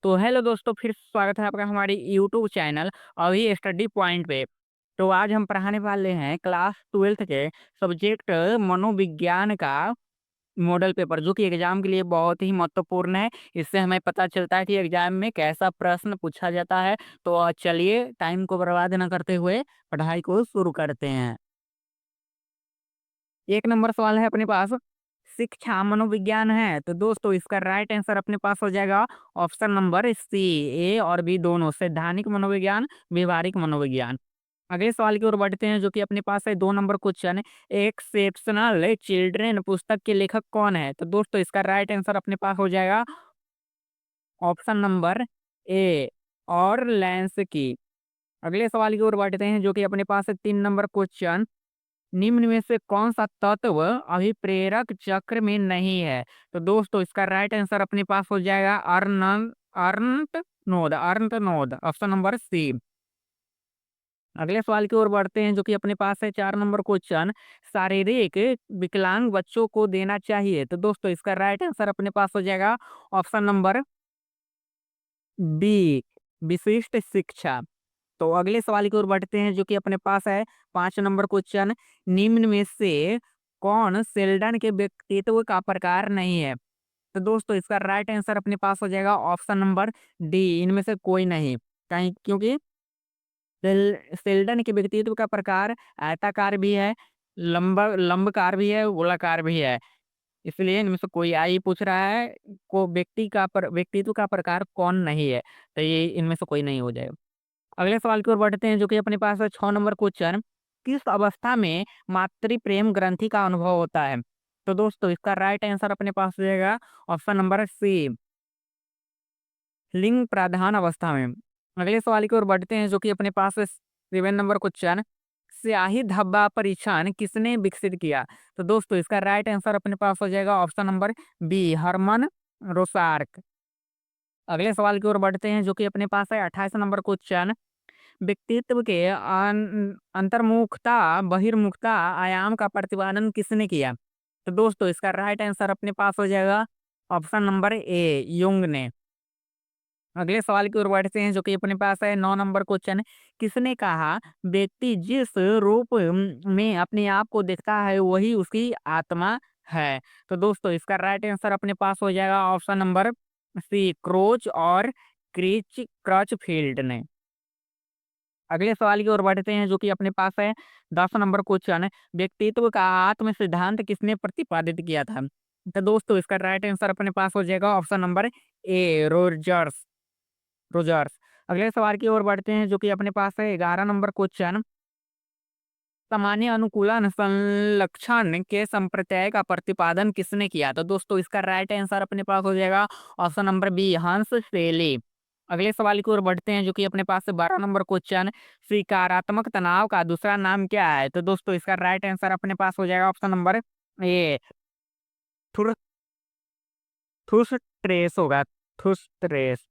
तो हेलो दोस्तों, फिर स्वागत है आपका हमारे यूट्यूब चैनल अभी स्टडी पॉइंट पे। तो आज हम पढ़ाने वाले हैं क्लास 12th के सब्जेक्ट मनोविज्ञान का मॉडल पेपर, जो कि एग्जाम के लिए बहुत ही महत्वपूर्ण है। इससे हमें पता चलता है कि एग्जाम में कैसा प्रश्न पूछा जाता है। तो चलिए टाइम को बर्बाद न करते हुए पढ़ाई को शुरू करते हैं। एक नंबर सवाल है अपने पास, शिक्षा मनोविज्ञान है। तो दोस्तों इसका राइट आंसर अपने पास हो जाएगा ऑप्शन नंबर सी। ए और बी दोनों, सैद्धांतिक मनोविज्ञान, व्यवहारिक मनोविज्ञान। अगले सवाल की ओर बढ़ते हैं, जो कि अपने पास है 2 नंबर क्वेश्चन। एक्सेप्शनल चिल्ड्रेन पुस्तक के लेखक कौन है? तो दोस्तों इसका राइट आंसर अपने पास हो जाएगा ऑप्शन नंबर ए और लेंस की। अगले सवाल की ओर बढ़ते हैं, जो कि अपने पास है 3 नंबर क्वेश्चन। निम्न में से कौन सा तत्व अभिप्रेरक चक्र में नहीं है? तो दोस्तों इसका राइट आंसर अपने पास हो जाएगा अर्नट नोड, अर्नट नोड, ऑप्शन नंबर सी। अगले सवाल की ओर बढ़ते हैं, जो कि अपने पास है 4 नंबर क्वेश्चन। शारीरिक विकलांग बच्चों को देना चाहिए। तो दोस्तों इसका राइट आंसर अपने पास हो जाएगा ऑप्शन नंबर बी, विशिष्ट शिक्षा। तो अगले सवाल की ओर बढ़ते हैं, जो कि अपने पास है 5 नंबर क्वेश्चन। निम्न में से कौन शेल्डन के व्यक्तित्व का प्रकार नहीं है? तो दोस्तों इसका राइट आंसर अपने पास हो जाएगा ऑप्शन नंबर डी, इनमें से कोई नहीं। कहीं क्योंकि शेल्डन के व्यक्तित्व का प्रकार आयताकार भी है, लंबकार भी है, गोलाकार भी है। इसलिए इनमें से कोई आ ही पूछ रहा है, को व्यक्तित्व का प्रकार कौन नहीं है, तो ये इनमें से कोई नहीं हो जाएगा। अगले सवाल की ओर बढ़ते हैं, जो कि अपने पास है 6 नंबर क्वेश्चन। किस अवस्था में मातृ प्रेम ग्रंथि का अनुभव होता है? तो दोस्तों इसका राइट आंसर अपने पास हो जाएगा ऑप्शन नंबर सी, लिंग प्राधान अवस्था में। अगले सवाल की ओर बढ़ते हैं, जो कि अपने पास है 7 नंबर क्वेश्चन। स्याही धब्बा परीक्षण किसने विकसित किया? तो दोस्तों इसका राइट आंसर अपने पास हो जाएगा ऑप्शन नंबर बी, हरमन रोसार्क। अगले सवाल की ओर बढ़ते हैं, जो कि अपने पास है 28 नंबर क्वेश्चन। व्यक्तित्व के अंतर्मुखता बहिर्मुखता आयाम का प्रतिपादन किसने किया? तो दोस्तों इसका राइट आंसर अपने पास हो जाएगा ऑप्शन नंबर ए, युंग ने। अगले सवाल की ओर बढ़ते हैं, जो कि अपने पास है 9 नंबर क्वेश्चन। किसने कहा व्यक्ति जिस रूप में अपने आप को देखता है वही उसकी आत्मा है? तो दोस्तों इसका राइट आंसर अपने पास हो जाएगा ऑप्शन नंबर सी, क्रोच और क्रचफील्ड ने। अगले सवाल की ओर बढ़ते हैं, जो कि अपने पास है 10 नंबर क्वेश्चन। व्यक्तित्व का आत्म सिद्धांत किसने प्रतिपादित किया था? तो दोस्तों इसका राइट आंसर अपने पास हो जाएगा ऑप्शन नंबर ए, रोजर्स। अगले सवाल की ओर बढ़ते हैं, जो कि अपने पास है 11 नंबर क्वेश्चन। सामान्य अनुकूलन संलक्षण के संप्रत्यय का प्रतिपादन किसने किया? तो दोस्तों इसका राइट आंसर अपने पास हो जाएगा ऑप्शन नंबर बी, हंस सेली। अगले सवाल की ओर बढ़ते हैं, जो कि अपने पास 12 नंबर क्वेश्चन। सकारात्मक तनाव का दूसरा नाम क्या है? तो दोस्तों इसका राइट आंसर अपने पास हो जाएगा ऑप्शन नंबर ए, थुर थुस ट्रेस होगा, थुस ट्रेस।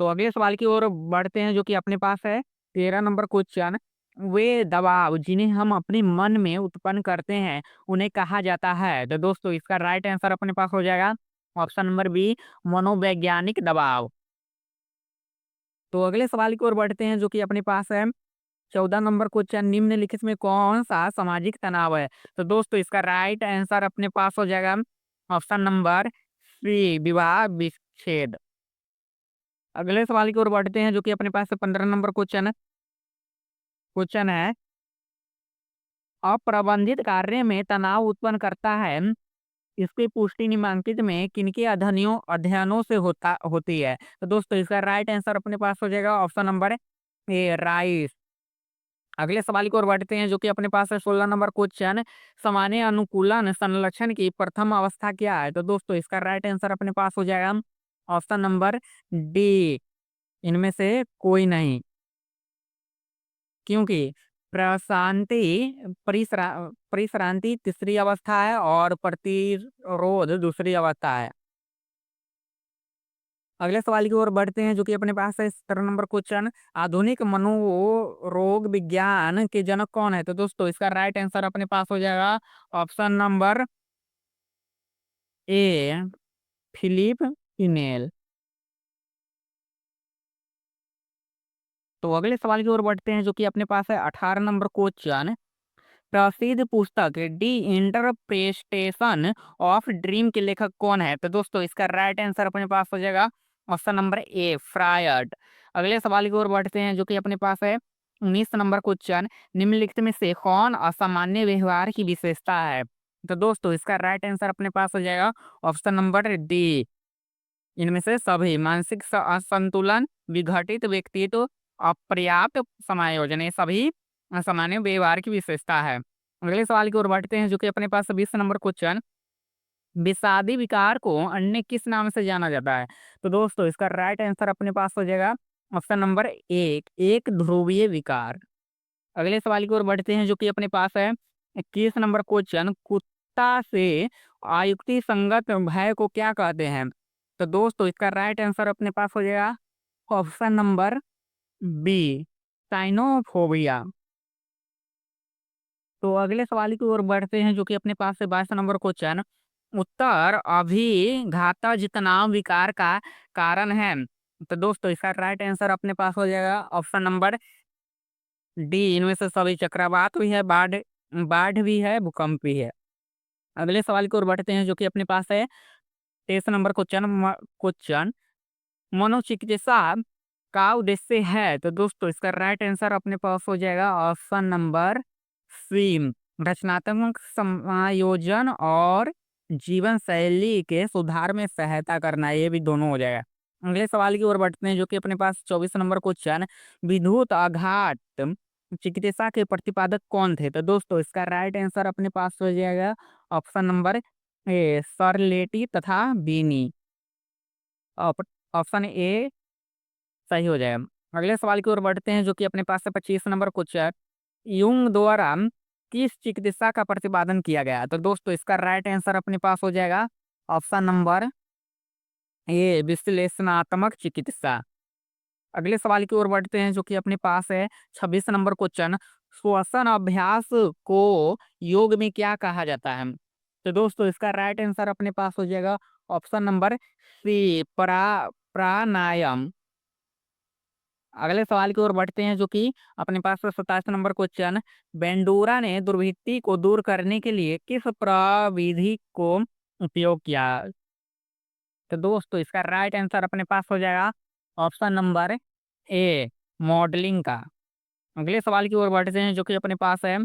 तो अगले सवाल की ओर बढ़ते हैं, जो कि अपने पास है 13 नंबर क्वेश्चन। वे दबाव जिन्हें हम अपने मन में उत्पन्न करते हैं उन्हें कहा जाता है? तो दोस्तों इसका राइट आंसर अपने पास हो जाएगा ऑप्शन नंबर बी, मनोवैज्ञानिक दबाव। तो अगले सवाल की ओर बढ़ते हैं, जो कि अपने पास है 14 नंबर क्वेश्चन। निम्नलिखित में कौन सा सामाजिक तनाव है? तो दोस्तों इसका राइट आंसर अपने पास हो जाएगा ऑप्शन नंबर सी, विवाह विच्छेद। अगले सवाल की ओर बढ़ते हैं, जो कि अपने पास 15 नंबर क्वेश्चन है। अप्रबंधित कार्य में तनाव उत्पन्न करता है, इसकी पुष्टि निम्नलिखित में किनके अध्ययनों अध्ययनों से होती है? तो दोस्तों इसका राइट आंसर अपने पास हो जाएगा ऑप्शन नंबर ए, राइस। अगले सवाल की ओर बढ़ते हैं, जो कि अपने पास है 16 नंबर क्वेश्चन। सामान्य अनुकूलन संरक्षण की प्रथम अवस्था क्या है? तो दोस्तों इसका राइट आंसर अपने पास हो जाएगा ऑप्शन नंबर डी, इनमें से कोई नहीं। क्योंकि प्रशांति परिश्रांति तीसरी अवस्था है और प्रतिरोध दूसरी अवस्था है। अगले सवाल की ओर बढ़ते हैं जो कि अपने पास है 17 नंबर क्वेश्चन। आधुनिक मनोरोग विज्ञान के जनक कौन है? तो दोस्तों इसका राइट आंसर अपने पास हो जाएगा ऑप्शन नंबर ए, फिलिप इनेल। तो अगले सवाल की ओर बढ़ते हैं जो कि अपने पास है 18 नंबर क्वेश्चन। प्रसिद्ध पुस्तक डी इंटरप्रिटेशन ऑफ ड्रीम के लेखक कौन है? तो दोस्तों इसका राइट आंसर अपने पास हो जाएगा ऑप्शन नंबर ए, फ्रायड। अगले सवाल की ओर बढ़ते हैं जो कि अपने पास है 19 नंबर क्वेश्चन। निम्नलिखित में से कौन असामान्य व्यवहार की विशेषता है? तो दोस्तों इसका राइट आंसर अपने पास हो जाएगा ऑप्शन नंबर डी, इनमें से सभी। मानसिक असंतुलन, विघटित व्यक्तित्व, अपर्याप्त समायोजन, ये सभी असामान्य व्यवहार की विशेषता है। अगले सवाल की ओर बढ़ते हैं जो कि अपने पास 20 नंबर क्वेश्चन। विषादी विकार को अन्य किस नाम से जाना जाता है? तो दोस्तों इसका राइट आंसर अपने पास हो जाएगा ऑप्शन नंबर एक ध्रुवीय विकार। अगले सवाल की ओर बढ़ते हैं जो कि अपने पास है 21 नंबर क्वेश्चन। कुत्ता से आयुक्ति संगत भय को क्या कहते हैं? तो दोस्तों इसका राइट आंसर अपने पास हो जाएगा ऑप्शन नंबर बी, साइनोफोबिया। तो अगले सवाल की ओर बढ़ते हैं जो कि अपने पास है 22 नंबर क्वेश्चन। उत्तर अभिघातज तनाव विकार का कारण है? तो दोस्तों इसका राइट आंसर अपने पास हो जाएगा ऑप्शन नंबर डी, इनमें से सभी। चक्रवात भी है, बाढ़ बाढ़ भी है, भूकंप भी है। अगले सवाल की ओर बढ़ते हैं जो कि अपने पास है 23 नंबर क्वेश्चन। मनोचिकित्सा का उद्देश्य है? तो दोस्तों इसका राइट आंसर अपने पास हो जाएगा ऑप्शन नंबर सी, रचनात्मक समायोजन और जीवन शैली के सुधार में सहायता करना, ये भी दोनों हो जाएगा। अगले सवाल की ओर बढ़ते हैं जो कि अपने पास 24 नंबर क्वेश्चन। विद्युत आघात चिकित्सा के प्रतिपादक कौन थे? तो दोस्तों इसका राइट आंसर अपने पास हो जाएगा ऑप्शन नंबर ए, सरलेटी तथा बीनी। ऑप्शन ए सही हो जाएगा। अगले सवाल की ओर बढ़ते हैं जो कि अपने पास है 25 नंबर क्वेश्चन। युंग द्वारा किस चिकित्सा का प्रतिपादन किया गया? तो दोस्तों इसका राइट आंसर अपने पास हो जाएगा ऑप्शन नंबर ए, विश्लेषणात्मक चिकित्सा। अगले सवाल की ओर बढ़ते हैं जो कि अपने पास है 26 नंबर क्वेश्चन। श्वसन अभ्यास को योग में क्या कहा जाता है? तो दोस्तों इसका राइट आंसर अपने पास हो जाएगा ऑप्शन नंबर सी, प्राणायाम। अगले सवाल की ओर बढ़ते हैं जो कि अपने पास 27 नंबर क्वेश्चन। बेंडूरा ने दुर्वृत्ति को दूर करने के लिए किस प्रविधि को उपयोग किया? तो दोस्तों इसका राइट आंसर अपने पास हो जाएगा ऑप्शन नंबर ए, मॉडलिंग का। अगले सवाल की ओर बढ़ते हैं जो कि अपने पास है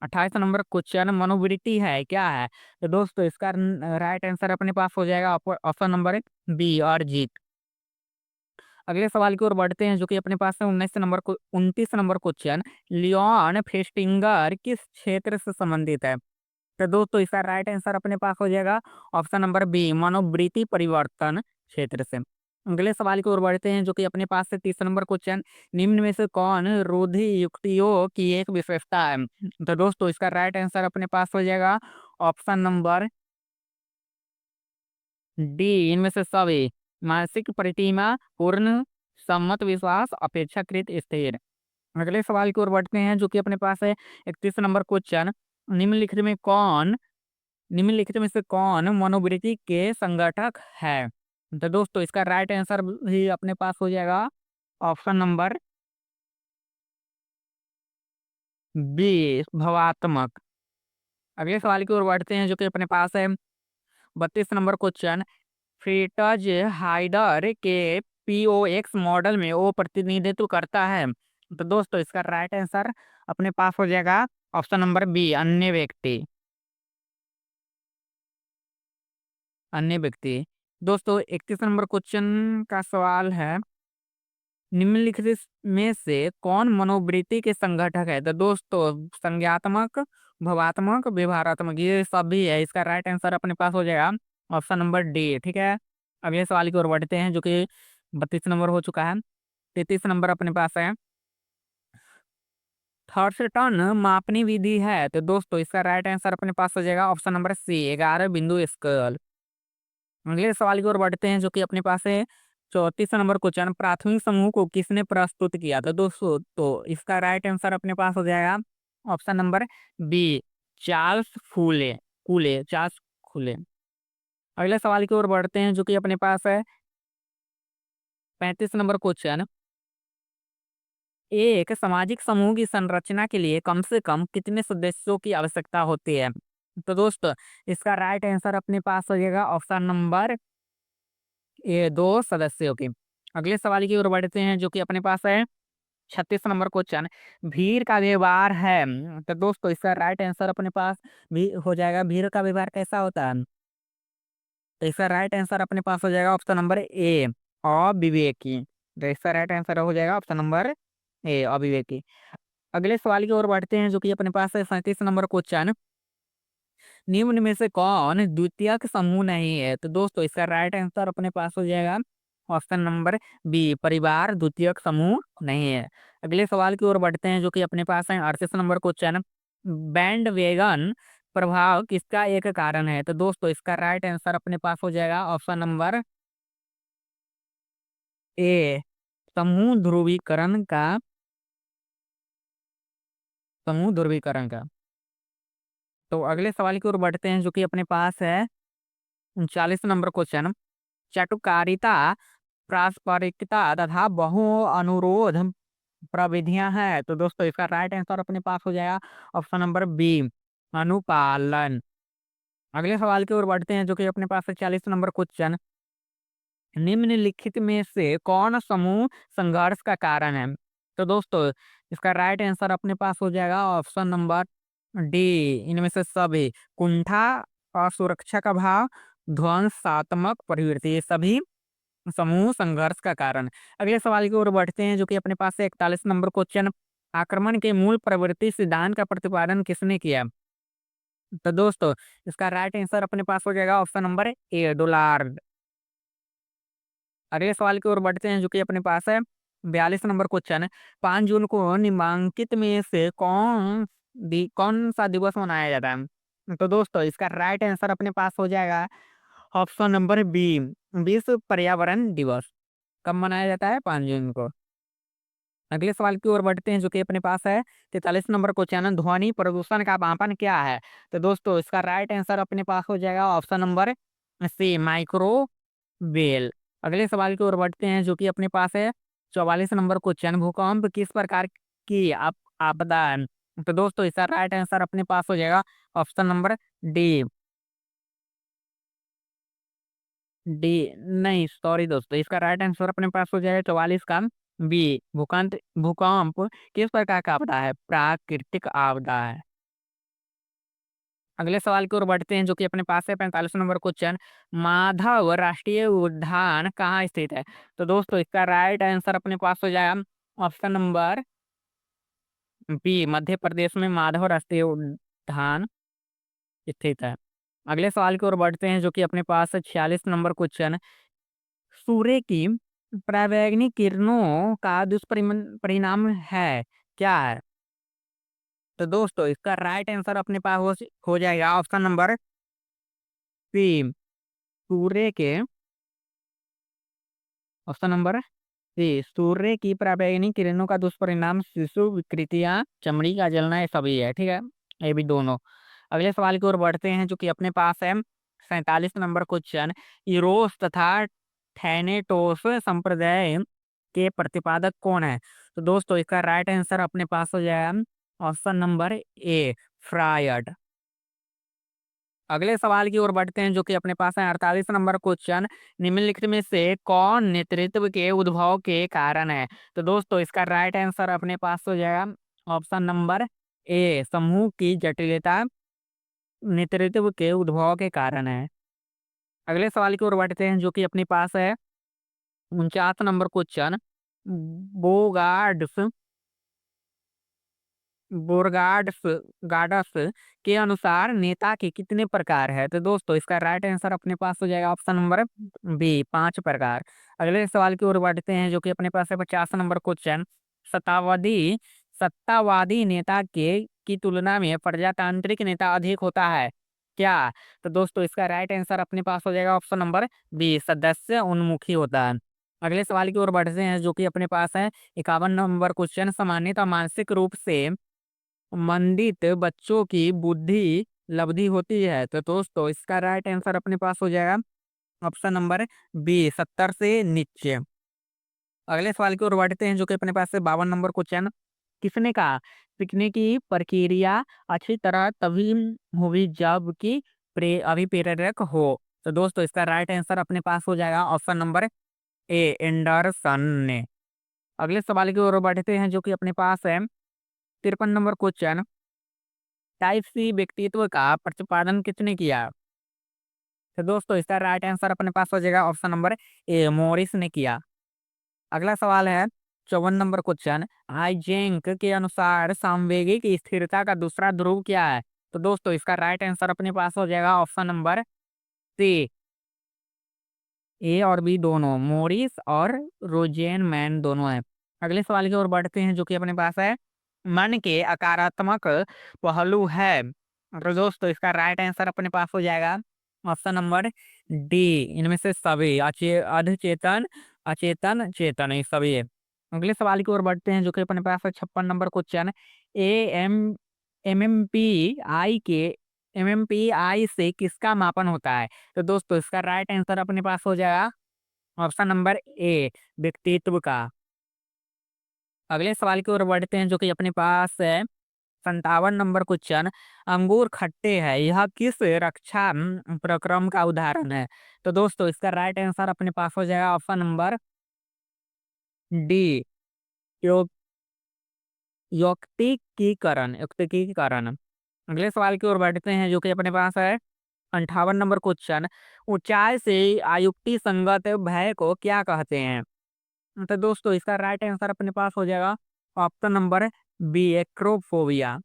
28 नंबर क्वेश्चन। मनोवृत्ति है क्या है? तो दोस्तों इसका राइट आंसर अपने पास हो जाएगा ऑप्शन नंबर बी, अर्जित। अगले सवाल की ओर बढ़ते हैं जो कि अपने पास है 29 नंबर क्वेश्चन। लियोन फेस्टिंगर किस क्षेत्र से संबंधित है? तो दोस्तों इसका राइट आंसर अपने पास हो जाएगा ऑप्शन नंबर बी, मनोवृत्ति परिवर्तन क्षेत्र से। अगले सवाल की ओर बढ़ते हैं जो कि अपने पास से 30 नंबर क्वेश्चन। निम्न में से कौन रोधी युक्तियों की एक विशेषता है? तो दोस्तों इसका राइट आंसर अपने पास हो जाएगा ऑप्शन नंबर डी, इनमें से सभी। मानसिक प्रतिमा, पूर्ण सम्मत विश्वास, अपेक्षाकृत स्थिर। अगले सवाल की ओर बढ़ते हैं जो कि अपने पास है 31 नंबर क्वेश्चन। निम्नलिखित में कौन निम्नलिखित में से कौन मनोवृत्ति के संगठक है? तो दोस्तों इसका राइट आंसर भी अपने पास हो जाएगा ऑप्शन नंबर बी, भवात्मक। अगले सवाल की ओर बढ़ते हैं जो कि अपने पास है 32 नंबर क्वेश्चन। फ्रीटज हाइडर के पीओएक्स मॉडल में वो प्रतिनिधित्व करता है? तो दोस्तों इसका राइट आंसर अपने पास हो जाएगा ऑप्शन नंबर बी, अन्य व्यक्ति। दोस्तों 31 नंबर क्वेश्चन का सवाल है, निम्नलिखित में से कौन मनोवृत्ति के संगठक है? तो दोस्तों संज्ञात्मक, भवात्मक, व्यवहारात्मक, ये सब भी है। इसका राइट आंसर अपने पास हो जाएगा ऑप्शन नंबर डी, ठीक है। अगले सवाल की ओर बढ़ते हैं जो कि 32 नंबर हो चुका है। 33 नंबर अपने पास है, थर्स्टन मापनी विधि है? तो दोस्तों इसका राइट आंसर अपने पास हो जाएगा ऑप्शन नंबर सी, 11 बिंदु स्केल। अगले सवाल की ओर बढ़ते हैं जो कि अपने पास है 34 नंबर क्वेश्चन, प्राथमिक समूह को किसने प्रस्तुत किया? तो दोस्तों तो इसका राइट आंसर अपने पास हो जाएगा ऑप्शन नंबर बी, चार्ल्स फूले कूले चार्ल्स फूले। अगले सवाल की ओर बढ़ते हैं जो कि अपने पास है 35 नंबर क्वेश्चन, एक सामाजिक समूह की संरचना के लिए कम से कम कितने सदस्यों की आवश्यकता होती है? तो दोस्तों इसका राइट आंसर अपने पास हो जाएगा ऑप्शन नंबर ए, 2 सदस्यों की। अगले सवाल की ओर बढ़ते हैं जो कि अपने पास है 36 नंबर क्वेश्चन, भीड़ का व्यवहार है। तो दोस्तों इसका राइट आंसर अपने पास भी हो जाएगा, भीड़ का व्यवहार कैसा होता है? तो इसका राइट आंसर अपने पास हो जाएगा ऑप्शन नंबर ए, अविवेकी। तो इसका राइट आंसर हो जाएगा ऑप्शन नंबर ए, अविवेकी। अगले सवाल की ओर बढ़ते हैं जो कि अपने पास है 37 नंबर क्वेश्चन, निम्न में से कौन द्वितीयक समूह नहीं है? तो दोस्तों इसका राइट आंसर अपने पास हो जाएगा ऑप्शन नंबर बी, परिवार द्वितीयक समूह नहीं है। अगले सवाल की ओर बढ़ते हैं जो कि अपने पास है 38 नंबर क्वेश्चन, बैंड वेगन प्रभाव किसका एक कारण है? तो दोस्तों इसका राइट आंसर अपने पास हो जाएगा ऑप्शन नंबर ए, समूह ध्रुवीकरण का, समूह ध्रुवीकरण का। तो अगले सवाल की ओर बढ़ते हैं जो कि अपने पास है 39 नंबर क्वेश्चन, चाटुकारिता, पारस्परिकता तथा बहु अनुरोध प्रविधियां हैं। तो दोस्तों इसका राइट आंसर अपने पास हो जाएगा ऑप्शन नंबर बी, अनुपालन। अगले सवाल की ओर बढ़ते हैं जो कि अपने पास है 40 नंबर क्वेश्चन, निम्नलिखित में से कौन समूह संघर्ष का कारण है? तो दोस्तों इसका राइट आंसर अपने पास हो जाएगा ऑप्शन नंबर डी, इनमें से सभी, कुंठा, असुरक्षा का भाव, ध्वंसात्मक प्रवृत्ति, ये सभी समूह संघर्ष का कारण। अगले सवाल की ओर बढ़ते हैं जो कि अपने पास है 41 नंबर क्वेश्चन, आक्रमण के मूल प्रवृत्ति सिद्धांत का प्रतिपादन किसने किया? तो दोस्तों इसका राइट आंसर अपने पास हो जाएगा ऑप्शन नंबर ए, डोलार्ड। अगले सवाल की ओर बढ़ते हैं जो कि अपने पास है 42 नंबर क्वेश्चन, 5 जून को निम्नलिखित में से कौन सा दिवस मनाया जाता है? तो दोस्तों इसका राइट आंसर अपने पास हो जाएगा ऑप्शन नंबर बी, विश्व पर्यावरण दिवस। कब मनाया जाता है? 5 जून को। अगले सवाल की ओर बढ़ते हैं जो कि अपने पास है 43 नंबर क्वेश्चन, ध्वनि प्रदूषण का मापन क्या है? तो दोस्तों इसका राइट आंसर अपने पास हो जाएगा option number C, micro well. अगले सवाल की ओर बढ़ते हैं जो कि अपने पास है 44 नंबर क्वेश्चन, भूकंप किस प्रकार की आपदा है? तो दोस्तों इसका राइट आंसर अपने पास हो जाएगा ऑप्शन नंबर डी, डी नहीं सॉरी दोस्तों, इसका राइट आंसर अपने पास हो जाएगा 44 का बी, भूकंप। भूकंप किस प्रकार का आपदा है? प्राकृतिक आपदा है। अगले सवाल की ओर बढ़ते हैं जो कि अपने पास है 45 नंबर क्वेश्चन, माधव राष्ट्रीय उद्यान कहाँ स्थित है? तो दोस्तों इसका राइट आंसर अपने पास हो जाएगा option number B, Madhya Pradesh में माधव राष्ट्रीय उद्यान स्थित है। अगले सवाल की ओर बढ़ते हैं जो कि अपने पास है 46 नंबर क्वेश्चन, सूर्य की परावैंगनी किरणों का दुष्परिणाम है क्या है? तो दोस्तों इसका राइट आंसर अपने पास हो जाएगा ऑप्शन नंबर सी, सूर्य के, ऑप्शन नंबर सी, सूर्य की पराबैंगनी किरणों का दुष्परिणाम शिशु विकृतियां, चमड़ी का जलना, ये सभी है। ठीक है, ये भी दोनों। अगले सवाल की ओर बढ़ते हैं जो कि अपने पास है 47 नंबर क्वेश्चन, इरोस तथा थैनेटोस संप्रदाय के प्रतिपादक कौन है? तो दोस्तों इसका राइट आंसर अपने पास हो जाएगा ऑप्शन नंबर ए, फ्रायड। अगले सवाल की ओर बढ़ते हैं जो कि अपने पास है 48 नंबर क्वेश्चन, निम्नलिखित में से कौन नेतृत्व के उद्भव के कारण है? तो दोस्तों इसका राइट आंसर अपने पास हो जाएगा ऑप्शन नंबर ए, समूह की जटिलता नेतृत्व के उद्भव के कारण है। अगले सवाल की ओर बढ़ते हैं जो कि अपने पास है 49 नंबर क्वेश्चन, बोगार्ड्स बोरगाड्स गार्डस के अनुसार नेता के कितने प्रकार है? तो दोस्तों इसका राइट आंसर अपने पास हो जाएगा ऑप्शन नंबर बी, 5 प्रकार। अगले सवाल की ओर बढ़ते हैं जो कि अपने पास है 50 नंबर क्वेश्चन, सत्तावादी सत्तावादी नेता के की तुलना में प्रजातांत्रिक नेता अधिक होता है क्या? तो दोस्तों इसका राइट आंसर अपने पास हो जाएगा ऑप्शन नंबर बी, सदस्य उन्मुखी होता है। अगले सवाल की ओर बढ़ते हैं जो कि अपने पास है 51 नंबर क्वेश्चन। सामान्यतः मानसिक रूप से मंदित बच्चों की बुद्धि लब्धि होती है। तो दोस्तों इसका राइट आंसर अपने पास हो जाएगा ऑप्शन नंबर बी, 70 से नीचे। अगले सवाल की ओर बढ़ते हैं जो कि अपने पास है 52 नंबर क्वेश्चन। किसने कहा सीखने की प्रक्रिया अच्छी तरह तभी हुई जब कि अभिप्रेरक हो। तो दोस्तों इसका राइट आंसर अपने पास हो जाएगा ऑप्शन नंबर ए, एंडरसन ने। अगले सवाल की ओर बढ़ते हैं जो कि अपने पास है 53 नंबर क्वेश्चन। टाइप सी व्यक्तित्व का प्रतिपादन किसने किया। तो दोस्तों इसका राइट आंसर अपने पास हो जाएगा ऑप्शन नंबर ए, मोरिस ने किया। अगला सवाल है 54 नंबर क्वेश्चन। हाइजेंक के अनुसार सामवेगिक स्थिरता का दूसरा ध्रुव क्या है। तो दोस्तों इसका राइट आंसर अपने पास हो जाएगा ऑप्शन नंबर सी, ए और बी दोनों, मोरिस और रोजेनमैन दोनों है। अगले सवाल की ओर बढ़ते हैं जो कि अपने पास है मन के अकारात्मक पहलू है। तो दोस्तों इसका राइट आंसर अपने पास हो जाएगा ऑप्शन नंबर डी, इनमें से सभी अधचेतन, अचेतन, चेतन, ये सभी है। अगले सवाल की ओर बढ़ते हैं जो कि अपने पास है 56 number question. A M MMP I K MMP आई से किसका मापन होता है। तो दोस्तों इसका राइट आंसर अपने पास हो जाएगा ऑप्शन नंबर ए, व्यक्तित्व का। अगले सवाल की ओर बढ़ते हैं जो कि अपने पास है 57 नंबर क्वेश्चन। अंगूर खट्टे हैं, यह किस रक्षा प्रक्रम का उदाहरण है। तो दोस्तों इसका राइट आंसर अपने पास हो जाएगा ऑप्शन नंबर डी, यो- यौक्तिकीकरण। अगले सवाल की ओर बढ़ते हैं जो कि अपने पास है 58 नंबर क्वेश्चन। ऊंचाई से आयुक्ति संगत भय को क्या कहते हैं। तो दोस्तों इसका राइट आंसर अपने पास हो जाएगा ऑप्शन नंबर बी, एक्रोफोबिया।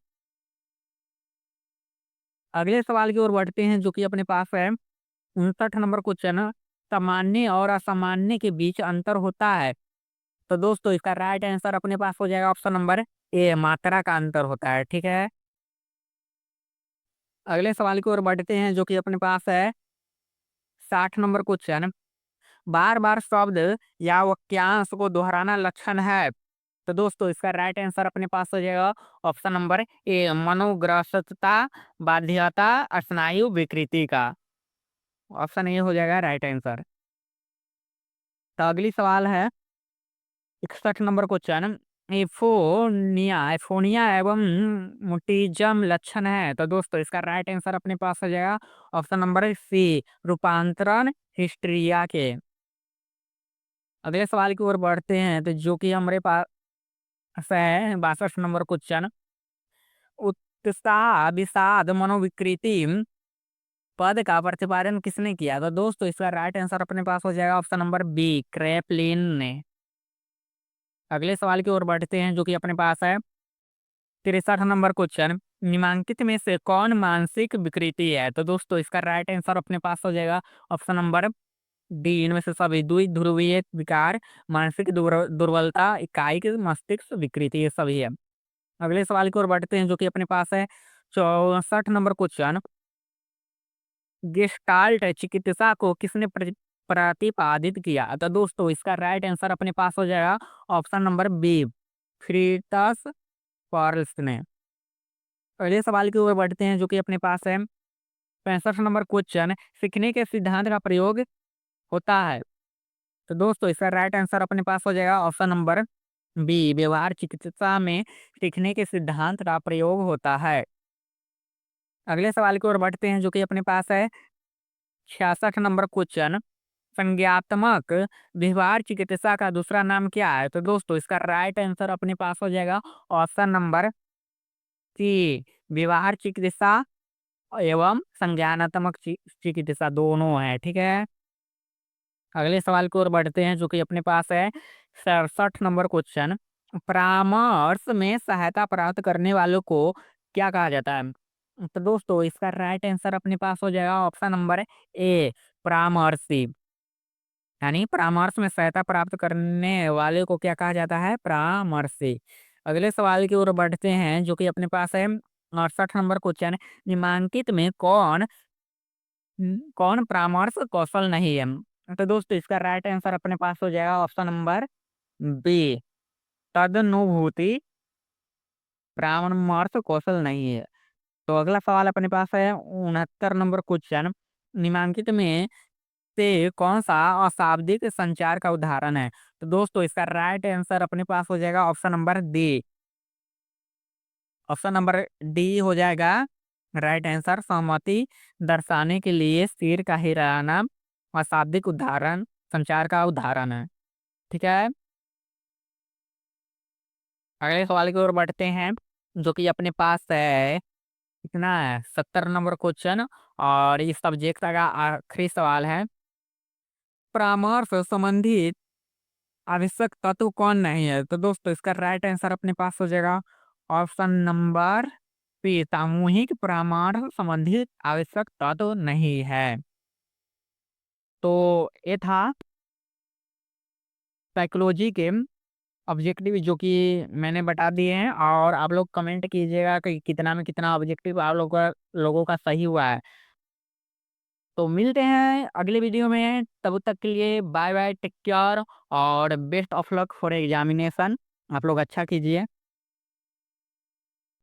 अगले सवाल की ओर बढ़ते हैं जो कि अपने पास है 59 नंबर क्वेश्चन। सामान्य और असामान्य के बीच अंतर होता है। तो दोस्तों इसका राइट आंसर अपने पास हो जाएगा ऑप्शन नंबर ए, मात्रा का अंतर होता है, ठीक है। अगले सवाल की ओर बढ़ते हैं जो कि अपने पास है 60 नंबर क्वेश्चन। बार बार शब्द या वाक्यांश को दोहराना लक्षण है। तो दोस्तों इसका राइट आंसर अपने पास हो जाएगा ऑप्शन नंबर ए, मनोग्रस्तता, बाध्यता, स्नायु विकृति का। ऑप्शन ए हो जाएगा राइट आंसर। तो अगली सवाल है 61 नंबर क्वेश्चन। एफोनिया एवं मुटिज्म लक्षण है। तो दोस्तों इसका राइट आंसर अपने पास हो जाएगा ऑप्शन नंबर सी, रूपांतरण हिस्ट्रिया के। अगले सवाल की ओर बढ़ते हैं तो जो कि हमारे पास है 62 नंबर क्वेश्चन। उत्साह विषाद मनोविकृति पद का प्रतिपादन किसने किया। तो दोस्तों इसका राइट आंसर अपने पास हो जाएगा ऑप्शन नंबर बी, क्रेपलिन ने। अगले सवाल की ओर बढ़ते हैं जो कि अपने पास है 63 नंबर क्वेश्चन। निम्नलिखित में से कौन मानसिक विकृति है। तो दोस्तों इसका राइट आंसर अपने पास हो जाएगा ऑप्शन नंबर डी, इनमें से सभी द्विध्रुवीय विकार, मानसिक दुर्बलता, इकाई मस्तिष्क विकृति, ये सभी है। अगले सवाल की ओर बढ़ते हैं जो कि अपने पास है 64 नंबर क्वेश्चन। गेस्टाल्ट चिकित्सा को किसने प्रतिपादित किया। तो दोस्तों इसका राइट आंसर अपने पास हो जाएगा ऑप्शन नंबर बी, फ्रीटस पर्ल्स ने। अगले सवाल की ओर बढ़ते हैं जो कि अपने पास है 65 नंबर क्वेश्चन। सीखने के सिद्धांत का प्रयोग होता है। तो दोस्तों इसका राइट आंसर अपने पास हो जाएगा ऑप्शन नंबर बी, व्यवहार चिकित्सा में सीखने के सिद्धांत का प्रयोग होता है। अगले सवाल की ओर बढ़ते हैं जो कि अपने पास है 66 नंबर क्वेश्चन। संज्ञात्मक व्यवहार चिकित्सा का दूसरा नाम क्या है। तो दोस्तों इसका राइट आंसर अपने पास हो जाएगा ऑप्शन नंबर सी, व्यवहार चिकित्सा एवं संज्ञानात्मक चिकित्सा दोनों है, ठीक है। अगले सवाल की ओर बढ़ते हैं जो कि अपने पास है 67 नंबर क्वेश्चन। परामर्श में सहायता प्राप्त करने वालों को क्या कहा जाता है। तो दोस्तों इसका राइट आंसर अपने पास हो जाएगा ऑप्शन नंबर ए, परामर्शी। यानी परामर्श में सहायता प्राप्त करने वाले को क्या कहा जाता है, परामर्शी। अगले सवाल की ओर बढ़ते हैं जो कि अपने पास है 68 नंबर क्वेश्चन। निम्नलिखित में कौन कौन परामर्श कौशल नहीं है। तो दोस्तों इसका राइट आंसर अपने पास हो जाएगा ऑप्शन नंबर बी, तदनुभूति परामर्श कौशल नहीं है। तो अगला सवाल अपने पास है 69 नंबर क्वेश्चन, निम्नलिखित में से कौन सा अशाब्दिक संचार का उदाहरण है? तो दोस्तों इसका राइट आंसर अपने पास हो जाएगा option number D. Option number D हो जाएगा राइट आंसर। सहमति दर्शाने के लिए सिर का हिलाना अशाब्दिक उदाहरण संचार का उदाहरण है। ठीक है, अगले सवाल की ओर बढ़ते हैं, जो कि अपने पास है कितना है 70 नंबर क्वेश्चन, और इस सब्जेक्ट का आखिरी सवाल है। परामर्श संबंधित आवश्यक तत्व कौन नहीं है? तो दोस्तों इसका राइट आंसर अपने पास हो जाएगा ऑप्शन नंबर बी, सामूहिक परामर्श संबंधित आवश्यक तत्व नहीं है। तो ये था साइकोलॉजी के ऑब्जेक्टिव जो कि मैंने बता दिए हैं, और आप लोग कमेंट कीजिएगा कि कितना में कितना ऑब्जेक्टिव आप लोगों का सही हुआ है। तो मिलते हैं अगले वीडियो में, तब तक के लिए बाय बाय, टेक केयर और best of luck for examination. आप लोग अच्छा कीजिए।